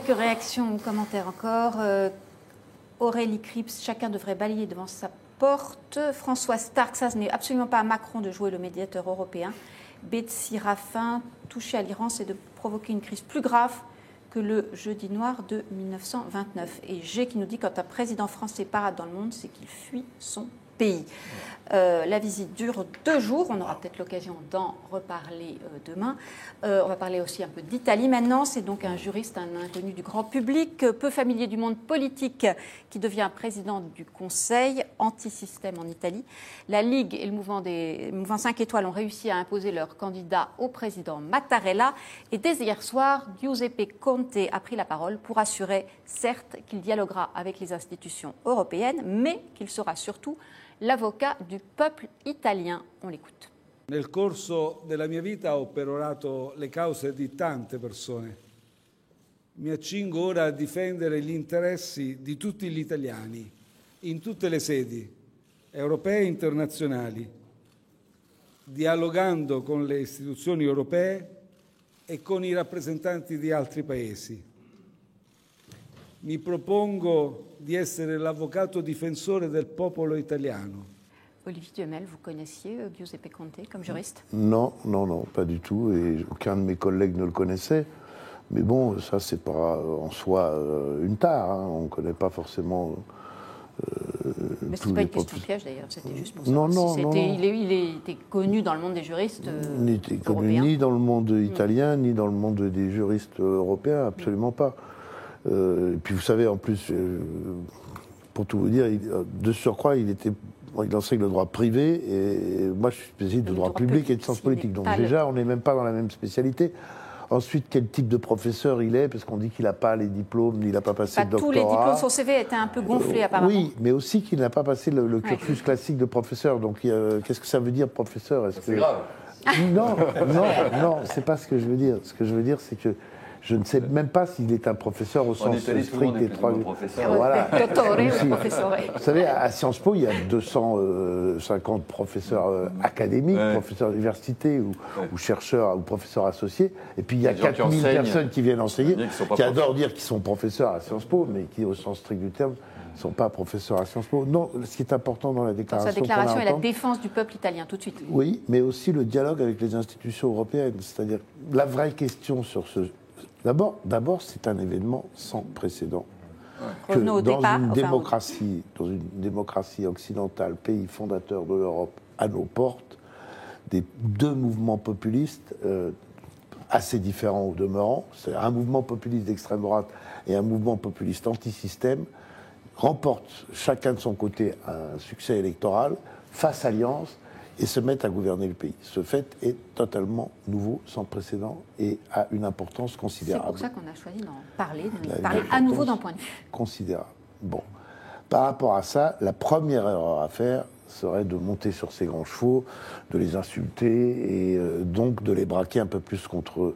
quelques réactions ou commentaires encore. Aurélie Krips, chacun devrait balayer devant sa porte. François Stark, ça ce n'est absolument pas à Macron de jouer le médiateur européen. Betsy Raffin, toucher à l'Iran, c'est de provoquer une crise plus grave que le jeudi noir de 1929. Et G qui nous dit quand un président français parade dans le monde, c'est qu'il fuit son pays. La visite dure 2 jours, on aura peut-être l'occasion d'en reparler demain. On va parler aussi un peu d'Italie maintenant. C'est donc un juriste, un inconnu du grand public, peu familier du monde politique, qui devient président du Conseil anti-système en Italie. La Ligue et le mouvement 5 étoiles ont réussi à imposer leur candidat au président Mattarella. Et dès hier soir, Giuseppe Conte a pris la parole pour assurer, certes, qu'il dialoguera avec les institutions européennes, mais qu'il sera surtout l'avocat du peuple italien. On l'écoute. Nel corso della mia vita ho perorato le cause di tante persone. Mi accingo ora a difendere gli interessi di tutti gli italiani, in tutte le sedi, europee e internazionali, dialogando con le istituzioni europee e con i rappresentanti di altri paesi. Mi propongo di essere l'avvocato difensore del popolo italiano. Olivier Duhamel, vous connaissiez Giuseppe Conte comme juriste? Non, pas du tout, et aucun de mes collègues ne le connaissait. Mais bon, ça, c'est pas en soi une tare, hein. On ne connaît pas forcément. Mais ce n'est pas une question piège d'ailleurs, c'était juste pour ça. Non. Il était connu dans le monde des juristes Il n'était connu ni dans le monde italien, ni dans le monde des juristes européens, absolument pas. Et puis vous savez, en plus, pour tout vous dire, de surcroît, il enseigne le droit privé, et moi je suis spécialiste de droit public et de sciences politiques. Donc déjà, on n'est même pas dans la même spécialité. Ensuite, quel type de professeur il est, parce qu'on dit qu'il n'a pas les diplômes, il n'a pas passé le doctorat. Tous les diplômes sur CV étaient un peu gonflés apparemment. Oui, mais aussi qu'il n'a pas passé le cursus classique de professeur. Donc qu'est-ce que ça veut dire professeur? C'est grave. Non, c'est pas ce que je veux dire. Ce que je veux dire, c'est que je ne sais même pas s'il est un professeur au sens strict des 3. Voilà. Vous savez, à Sciences Po, il y a 250 professeurs académiques, professeurs d'université ou chercheurs ou professeurs associés. Et puis il y a 4000 personnes qui viennent enseigner, qui adorent dire qu'ils sont professeurs à Sciences Po, mais qui, au sens strict du terme, ne sont pas professeurs à Sciences Po. Non, ce qui est important dans la déclaration. Sa déclaration est la défense du peuple italien, tout de suite. Oui, mais aussi le dialogue avec les institutions européennes. C'est-à-dire, la vraie question sur ce. D'abord, c'est un événement sans précédent. Que dans une démocratie occidentale, pays fondateur de l'Europe, à nos portes, des 2 mouvements populistes assez différents au demeurant, c'est un mouvement populiste d'extrême droite et un mouvement populiste anti-système, remportent chacun de son côté un succès électoral, fassent alliance et se mettent à gouverner le pays. Ce fait est totalement nouveau, sans précédent, et a une importance considérable. C'est pour ça qu'on a choisi d'en parler, de parler à nouveau d'un point de vue. Considérable. Bon. Par rapport à ça, la première erreur à faire serait de monter sur ces grands chevaux, de les insulter et donc de les braquer un peu plus contre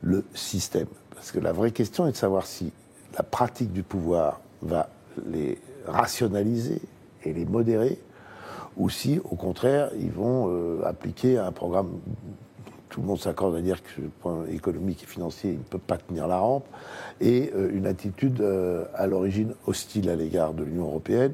le système. Parce que la vraie question est de savoir si la pratique du pouvoir va les rationaliser et les modérer, ou si, au contraire, ils vont appliquer un programme. Tout le monde s'accorde à dire que, du point économique et financier, il ne peut pas tenir la rampe, et une attitude à l'origine hostile à l'égard de l'Union européenne,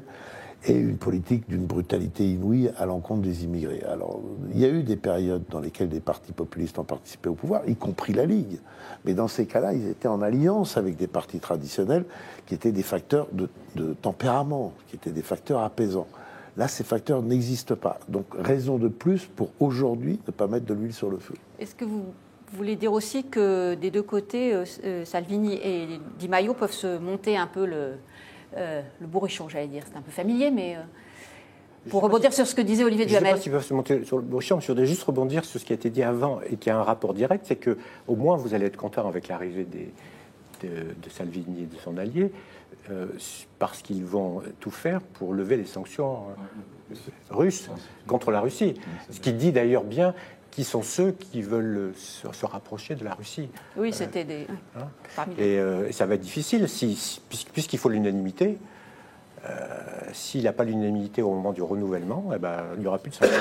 et une politique d'une brutalité inouïe à l'encontre des immigrés. Alors, il y a eu des périodes dans lesquelles des partis populistes ont participé au pouvoir, y compris la Ligue. Mais dans ces cas-là, ils étaient en alliance avec des partis traditionnels qui étaient des facteurs de tempérament, qui étaient des facteurs apaisants. Là, ces facteurs n'existent pas. Donc, raison de plus pour aujourd'hui ne pas mettre de l'huile sur le feu. Est-ce que vous voulez dire aussi que des 2 côtés, Salvini et Di Maio peuvent se monter un peu le bourrichon, j'allais dire. C'est un peu familier, mais pour rebondir sur ce que disait Olivier Duhamel. Je ne sais pas s'ils peuvent se monter sur le bourrichon, mais je voudrais juste rebondir sur ce qui a été dit avant et qui a un rapport direct, c'est qu'au moins vous allez être content avec l'arrivée de Salvini et de son allié, parce qu'ils vont tout faire pour lever les sanctions russes contre la Russie. Ce qui dit d'ailleurs bien qui sont ceux qui veulent se rapprocher de la Russie. Oui, c'était des... Et ça va être difficile, puisqu'il faut l'unanimité. S'il n'a pas l'unanimité au moment du renouvellement, eh ben, il n'y aura plus de sanctions.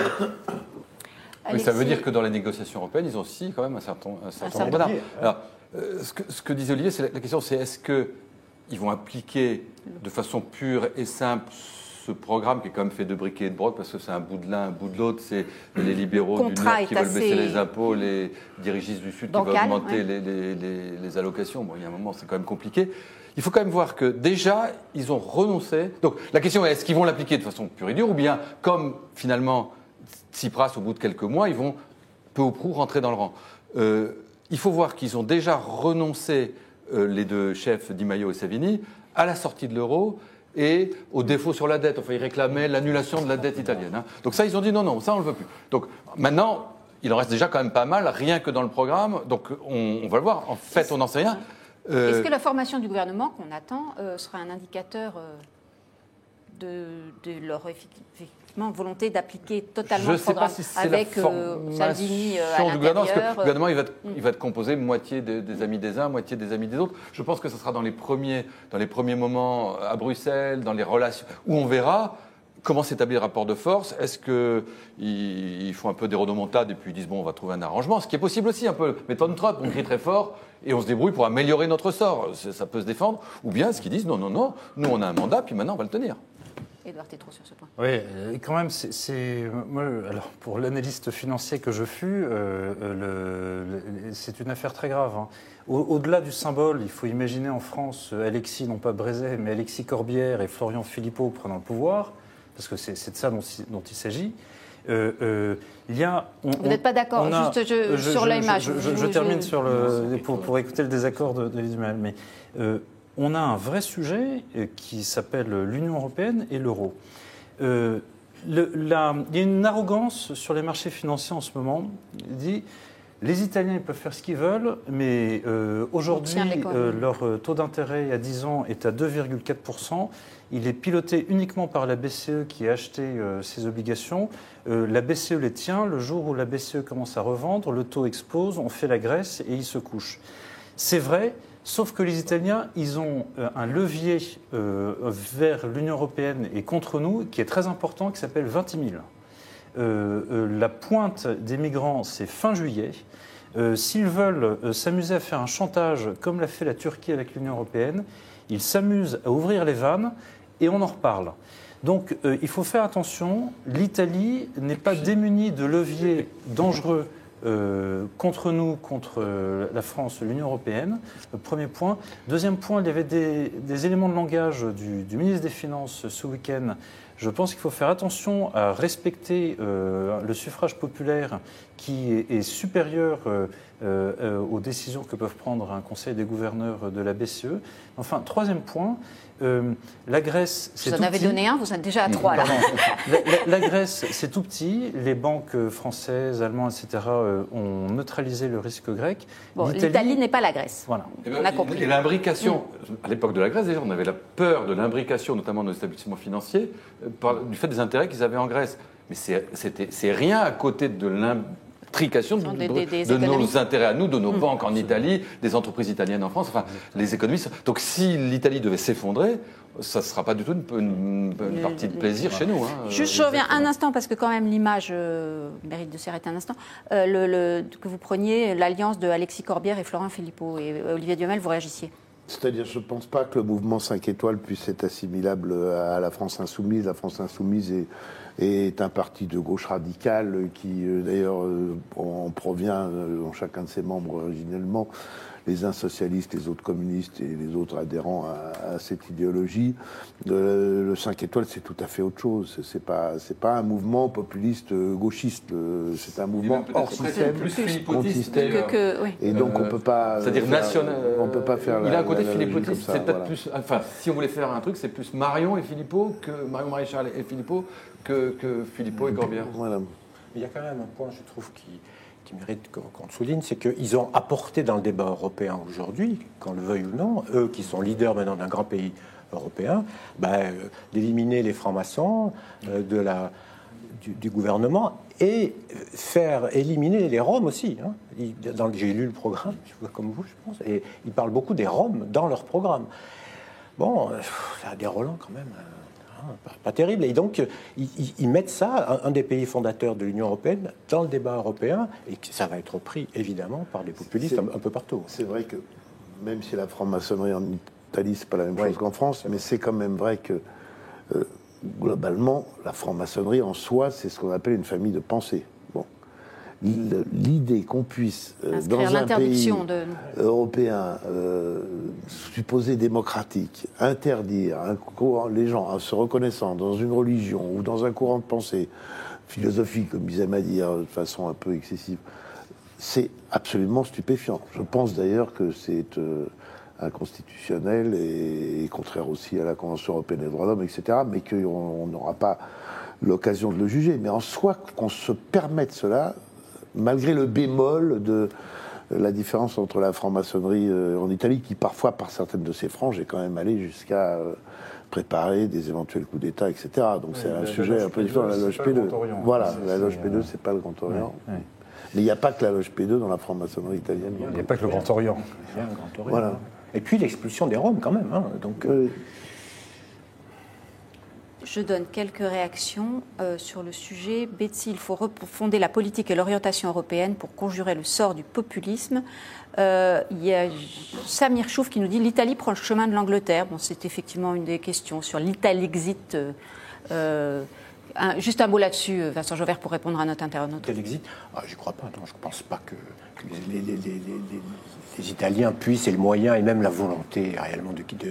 Mais ça veut dire que dans les négociations européennes, ils ont aussi quand même un certain nombre d'armes. Alors, Ce que disait Olivier, la question, c'est est-ce qu'ils vont appliquer de façon pure et simple ce programme qui est quand même fait de briquet et de broc, parce que c'est un bout de l'un, un bout de l'autre, c'est les libéraux du Nord qui veulent baisser les impôts, les dirigistes du Sud qui veulent augmenter les allocations. Bon, il y a un moment, c'est quand même compliqué. Il faut quand même voir que déjà, ils ont renoncé. Donc la question est, est-ce qu'ils vont l'appliquer de façon pure et dure, ou bien, comme finalement Tsipras, au bout de quelques mois, ils vont peu ou prou rentrer dans le rang. Il faut voir qu'ils ont déjà renoncé, les deux chefs, Di Maio et Salvini, à la sortie de l'euro et au défaut sur la dette. Enfin, ils réclamaient l'annulation de la dette italienne. Hein. Donc ça, ils ont dit non, ça, on ne le veut plus. Donc maintenant, il en reste déjà quand même pas mal, rien que dans le programme. Donc on va le voir. En fait, on n'en sait rien. Est-ce que la formation du gouvernement qu'on attend sera un indicateur de leur volonté d'appliquer totalement le programme avec Salvini à l'intérieur. Parce que le gouvernement, il va être composé moitié des amis des uns, moitié des amis des autres. Je pense que ce sera dans les premiers moments à Bruxelles, dans les relations, où on verra comment s'établit le rapport de force. Est-ce qu'ils font un peu des rodomontades et puis ils disent bon, on va trouver un arrangement, ce qui est possible aussi un peu. Méthode Trump, on crie très fort et on se débrouille pour améliorer notre sort. Ça peut se défendre. Ou bien est-ce qu'ils disent non, nous on a un mandat, puis maintenant on va le tenir. Édouard Tétrault sur ce point. Oui, quand même, moi, alors, pour l'analyste financier que je fus, c'est une affaire très grave. Hein. Au-delà du symbole, il faut imaginer en France Alexis, non pas Brézet, mais Alexis Corbière et Florian Philippot prenant le pouvoir, parce que c'est de ça dont il s'agit. Vous n'êtes pas d'accord, sur l'image. Je termine pour écouter le désaccord de Lise Maël, mais on a un vrai sujet qui s'appelle l'Union européenne et l'euro. Il y a une arrogance sur les marchés financiers en ce moment. Il dit les Italiens ils peuvent faire ce qu'ils veulent, mais aujourd'hui, leur taux d'intérêt à 10 ans est à 2,4%. Il est piloté uniquement par la BCE qui a acheté ces obligations. La BCE les tient. Le jour où la BCE commence à revendre, le taux explose, on fait la graisse et il se couche. C'est vrai. Sauf que les Italiens, ils ont un levier vers l'Union européenne et contre nous qui est très important, qui s'appelle 20 000. La pointe des migrants, c'est fin juillet. S'ils veulent s'amuser à faire un chantage, comme l'a fait la Turquie avec l'Union européenne, ils s'amusent à ouvrir les vannes et on en reparle. Donc il faut faire attention. L'Italie n'est pas démunie de leviers dangereux contre nous, contre la France, l'Union européenne, premier point. Deuxième point, il y avait des éléments de langage du ministre des Finances ce week-end. Je pense qu'il faut faire attention à respecter le suffrage populaire qui est supérieur aux décisions que peuvent prendre un conseil des gouverneurs de la BCE. Enfin, troisième point, la Grèce, c'est tout petit. Vous en avez donné un, vous êtes déjà à 3 là. La Grèce, c'est tout petit. Les banques françaises, allemandes, etc. ont neutralisé le risque grec. Bon, l'Italie n'est pas la Grèce. Voilà. On a compris. Et l'imbrication, à l'époque de la Grèce, déjà, on avait la peur de l'imbrication, notamment dans les établissements financiers, du fait des intérêts qu'ils avaient en Grèce. Mais c'est rien à côté de l'intrication de nos intérêts à nous, de nos banques en Italie, des entreprises italiennes en France, enfin, les économistes. Donc si l'Italie devait s'effondrer, ça ne sera pas du tout une partie de plaisir chez nous. Hein, je reviens un instant, parce que quand même l'image mérite de s'arrêter un instant. Que vous preniez l'alliance de Alexis Corbière et Florian Philippot. Et Olivier Duhamel, vous réagissiez. C'est-à-dire, je ne pense pas que le mouvement 5 étoiles puisse être assimilable à la France insoumise. La France insoumise est un parti de gauche radicale qui, d'ailleurs, en provient, en chacun de ses membres originellement, les uns socialistes, les autres communistes et les autres adhérents à cette idéologie. Le 5 étoiles, c'est tout à fait autre chose. C'est pas un mouvement populiste gauchiste. C'est un mouvement hors système, contre système. Et donc on peut pas. C'est-à-dire national. On peut pas faire. Il a un côté philippotiste. C'est peut-être plus. Enfin, si on voulait faire un truc, c'est plus Marion et Philippot que Marion Maréchal et Philippot que Philippot et Corbière. Voilà. Il y a quand même un point, je trouve, qui mérite qu'on souligne, c'est qu'ils ont apporté dans le débat européen aujourd'hui, qu'on le veuille ou non, eux qui sont leaders maintenant d'un grand pays européen, d'éliminer les francs-maçons du gouvernement et faire éliminer les Roms aussi. Hein. J'ai lu le programme, comme vous, je pense, et ils parlent beaucoup des Roms dans leur programme. Bon, c'est déroulant quand même. pas terrible. Et donc, ils mettent ça, un des pays fondateurs de l'Union européenne, dans le débat européen, et ça va être repris, évidemment, par des populistes un peu partout. C'est vrai que, même si la franc-maçonnerie en Italie, c'est pas la même chose qu'en France, mais c'est quand même vrai que, globalement, la franc-maçonnerie en soi, c'est ce qu'on appelle une famille de pensée. Bon. L'idée qu'on puisse, dans un pays européen supposé démocratique, interdire les gens en se reconnaissant dans une religion ou dans un courant de pensée philosophique, comme ils aiment à dire de façon un peu excessive, c'est absolument stupéfiant. Je pense d'ailleurs que c'est inconstitutionnel et contraire aussi à la Convention européenne des droits de l'homme, etc., mais qu'on n'aura pas l'occasion de le juger. Mais en soi, qu'on se permette cela, malgré le bémol de la différence entre la franc-maçonnerie en Italie, qui parfois, par certaines de ses franges, est quand même allée jusqu'à préparer des éventuels coups d'État, etc. Donc c'est un sujet un peu différent. La loge P2, voilà, la loge P2, c'est pas le Grand Orient. Ouais. Mais il n'y a pas que la loge P2 dans la franc-maçonnerie italienne. Il n'y a pas que le Grand Orient. Il y a un Grand Orient. Voilà. Et puis l'expulsion des Roms, quand même. Hein. Donc, Je donne quelques réactions sur le sujet. Betsy, il faut refonder la politique et l'orientation européenne pour conjurer le sort du populisme. Il y a Samir Chouf qui nous dit « L'Italie prend le chemin de l'Angleterre ». Bon, c'est effectivement une des questions sur l'Italexit. Juste un mot là-dessus, Vincent Jauvert, pour répondre à notre internaute. L'Italexit, j'y crois pas. Non, je ne pense pas que les Italiens puissent, et le moyen, et même la volonté réellement de quitter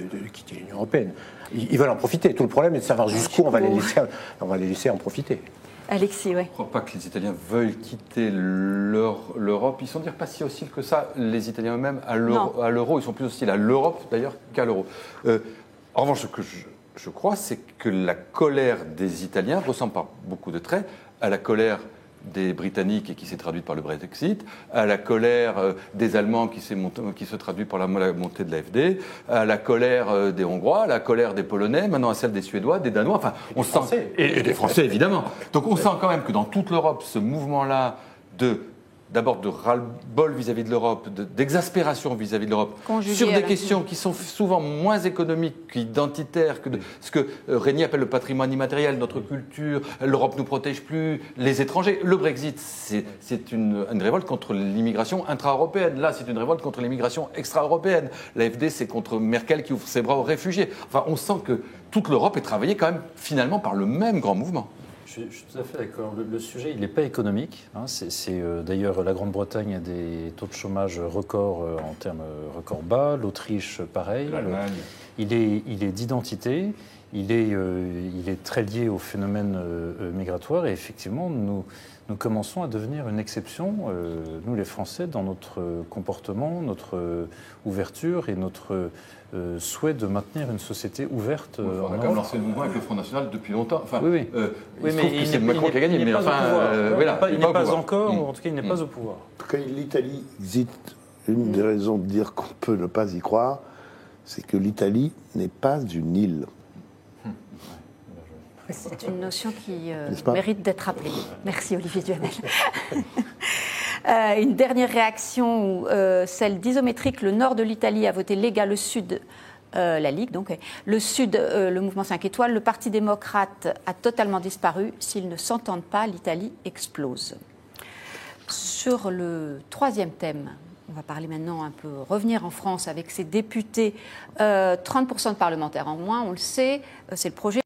l'Union européenne. Ils veulent en profiter. Tout le problème est de savoir jusqu'où on va les laisser en profiter. Alexis, oui. Je ne crois pas que les Italiens veuillent quitter l'Europe. Ils sont dire pas si hostiles que ça, les Italiens eux-mêmes, à l'euro. Ils sont plus hostiles à l'Europe, d'ailleurs, qu'à l'euro. En revanche, ce que je crois, c'est que la colère des Italiens ressemble par beaucoup de traits à la colère des Britanniques et qui s'est traduite par le Brexit, à la colère des Allemands qui se traduit par la montée de l'AfD, à la colère des Hongrois, à la colère des Polonais, maintenant à celle des Suédois, des Danois, enfin, on sent, et des Français évidemment. Donc on sent quand même que dans toute l'Europe, ce mouvement-là d'abord de ras-le-bol vis-à-vis de l'Europe, d'exaspération vis-à-vis de l'Europe, sur des questions qui sont souvent moins économiques qu'identitaires, que ce que Régnier appelle le patrimoine immatériel, notre culture, l'Europe nous protège plus, les étrangers. Le Brexit, c'est une révolte contre l'immigration intra-européenne. Là, c'est une révolte contre l'immigration extra-européenne. L'AfD, c'est contre Merkel qui ouvre ses bras aux réfugiés. Enfin, on sent que toute l'Europe est travaillée quand même finalement par le même grand mouvement. Je suis tout à fait d'accord. Le sujet, il n'est pas économique. Hein. D'ailleurs, la Grande-Bretagne a des taux de chômage records en termes records bas. L'Autriche, pareil. L'Allemagne. Il est d'identité. Il est très lié au phénomène migratoire. Et effectivement, nous commençons à devenir une exception, nous les Français, dans notre comportement, notre ouverture et notre souhait de maintenir une société ouverte. On a quand même lancé le mouvement avec le Front National depuis longtemps. Enfin, oui. Il se trouve que c'est Macron qui a gagné, mais enfin, il n'est pas encore, ou en tout cas, il n'est pas au pouvoir. Quand l'Italie hésite, une des raisons de dire qu'on peut ne pas y croire, c'est que l'Italie n'est pas une île. C'est une notion qui mérite d'être rappelée. Merci Olivier Duhamel. Une dernière réaction, celle d'Isométrique. Le nord de l'Italie a voté Lega, le sud, la Ligue, donc le sud, le mouvement 5 étoiles. Le Parti démocrate a totalement disparu. S'ils ne s'entendent pas, l'Italie explose. Sur le troisième thème, on va parler maintenant un peu, revenir en France avec ses députés, 30% de parlementaires en moins, on le sait, c'est le projet